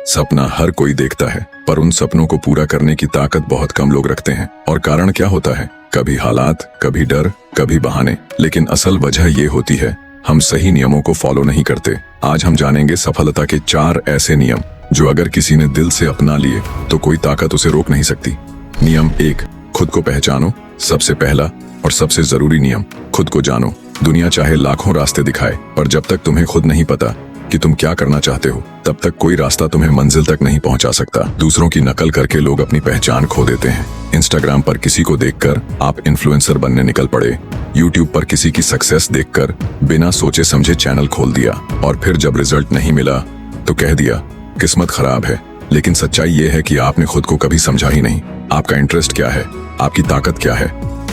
सपना हर कोई देखता है, पर उन सपनों को पूरा करने की ताकत बहुत कम लोग रखते हैं। और कारण क्या होता है? कभी हालात, कभी डर, कभी बहाने। लेकिन असल वजह ये होती है, हम सही नियमों को फॉलो नहीं करते। आज हम जानेंगे सफलता के 4 ऐसे नियम जो अगर किसी ने दिल से अपना लिए तो कोई ताकत उसे रोक नहीं सकती। नियम 1, खुद को पहचानो। सबसे पहला और सबसे जरूरी नियम, खुद को जानो। दुनिया चाहे लाखों रास्ते दिखाए, पर जब तक तुम्हें खुद नहीं पता कि तुम क्या करना चाहते हो, तब तक कोई रास्ता तुम्हें मंजिल तक नहीं पहुंचा सकता। दूसरों की नकल करके लोग अपनी पहचान खो देते हैं। इंस्टाग्राम पर किसी को देखकर आप इन्फ्लुएंसर बनने निकल पड़े। यूट्यूब पर किसी की सक्सेस देखकर बिना सोचे समझे चैनल खोल दिया, और फिर जब रिजल्ट नहीं मिला तो कह दिया किस्मत खराब है। लेकिन सच्चाई ये है कि आपने खुद को कभी समझा ही नहीं। आपका इंटरेस्ट क्या है, आपकी ताकत क्या है?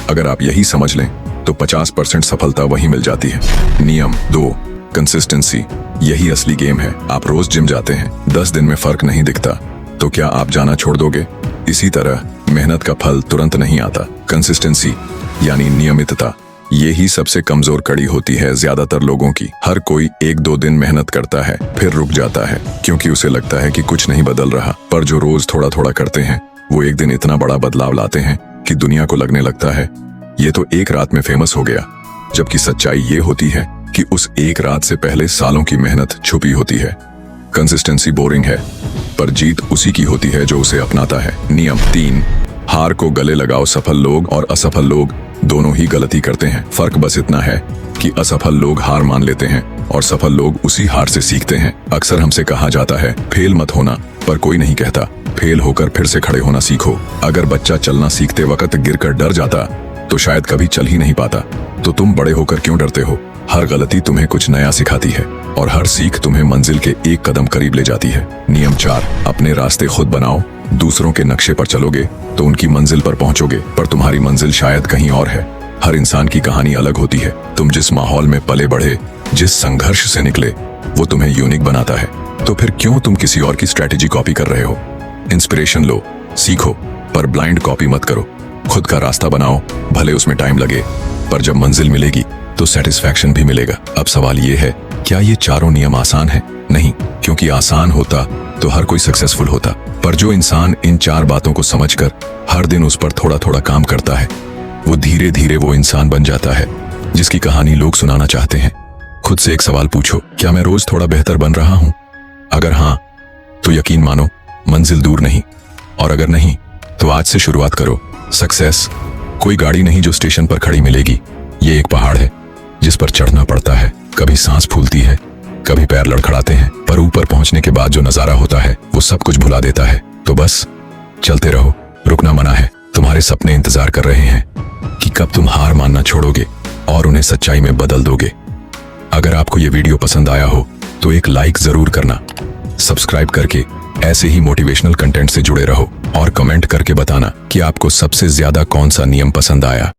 अगर आप यही समझ लें तो 50% सफलता वहीं मिल जाती है। नियम 2, कंसिस्टेंसी। यही असली गेम है। आप रोज जिम जाते हैं, 10 दिन में फर्क नहीं दिखता तो क्या आप जाना छोड़ दोगे? इसी तरह मेहनत का फल तुरंत नहीं आता। कंसिस्टेंसी यानी नियमितता, यही सबसे कमजोर कड़ी होती है ज्यादातर लोगों की। हर कोई 1-2 दिन मेहनत करता है, फिर रुक जाता है क्योंकि उसे लगता है कि कुछ नहीं बदल रहा। पर जो रोज थोड़ा थोड़ा करते हैं, वो एक दिन इतना बड़ा बदलाव लाते हैं कि दुनिया को लगने लगता है ये तो एक रात में फेमस हो गया। जबकि सच्चाई ये होती है कि उस एक रात से पहले सालों की मेहनत छुपी होती है। कंसिस्टेंसी बोरिंग है, पर जीत उसी की होती है जो उसे अपनाता है। नियम 3, हार को गले लगाओ। सफल लोग और असफल लोग दोनों ही गलती करते हैं। फर्क बस इतना है कि असफल लोग हार मान लेते हैं और सफल लोग उसी हार से सीखते हैं। अक्सर हमसे कहा जाता है फेल मत होना, पर कोई नहीं कहता फेल होकर फिर से खड़े होना सीखो। अगर बच्चा चलना सीखते वक्त गिरकर डर जाता तो शायद कभी चल ही नहीं पाता। तो तुम बड़े होकर क्यों डरते हो? हर गलती तुम्हें कुछ नया सिखाती है और हर सीख तुम्हें मंजिल के एक कदम करीब ले जाती है। नियम 4, अपने रास्ते खुद बनाओ। दूसरों के नक्शे पर चलोगे तो उनकी मंजिल पर पहुंचोगे, पर तुम्हारी मंजिल शायद कहीं और है। हर इंसान की कहानी अलग होती है। तुम जिस माहौल में पले बढ़े, जिस संघर्ष से निकले, वो तुम्हें यूनिक बनाता है। तो फिर क्यों तुम किसी और की स्ट्रैटेजी कॉपी कर रहे हो? इंस्पिरेशन लो, सीखो, पर ब्लाइंड कॉपी मत करो। खुद का रास्ता बनाओ, भले उसमें टाइम लगे, पर जब मंजिल मिलेगी तो सेटिस्फैक्शन भी मिलेगा। अब सवाल ये है, क्या ये चारों नियम आसान है? नहीं, क्योंकि आसान होता तो हर कोई सक्सेसफुल होता। पर जो इंसान इन 4 बातों को समझकर हर दिन उस पर थोड़ा थोड़ा काम करता है, वो धीरे धीरे वो इंसान बन जाता है जिसकी कहानी लोग सुनाना चाहते हैं। खुद से एक सवाल पूछो, क्या मैं रोज थोड़ा बेहतर बन रहा हूं? अगर हाँ, तो यकीन मानो मंजिल दूर नहीं, और अगर नहीं तो आज से शुरुआत करो। सक्सेस कोई गाड़ी नहीं जो स्टेशन पर खड़ी मिलेगी। ये एक पहाड़ है जिस पर चढ़ना पड़ता है। कभी सांस फूलती है, कभी पैर लड़खड़ाते हैं, पर ऊपर पहुंचने के बाद जो नजारा होता है वो सब कुछ भुला देता है। तो बस चलते रहो, रुकना मना है। तुम्हारे सपने इंतजार कर रहे हैं कि कब तुम हार मानना छोड़ोगे और उन्हें सच्चाई में बदल दोगे। अगर आपको ये वीडियो पसंद आया हो तो एक लाइक जरूर करना, सब्सक्राइब करके ऐसे ही मोटिवेशनल कंटेंट से जुड़े रहो और कमेंट करके बताना कि आपको सबसे ज्यादा कौन सा नियम पसंद आया।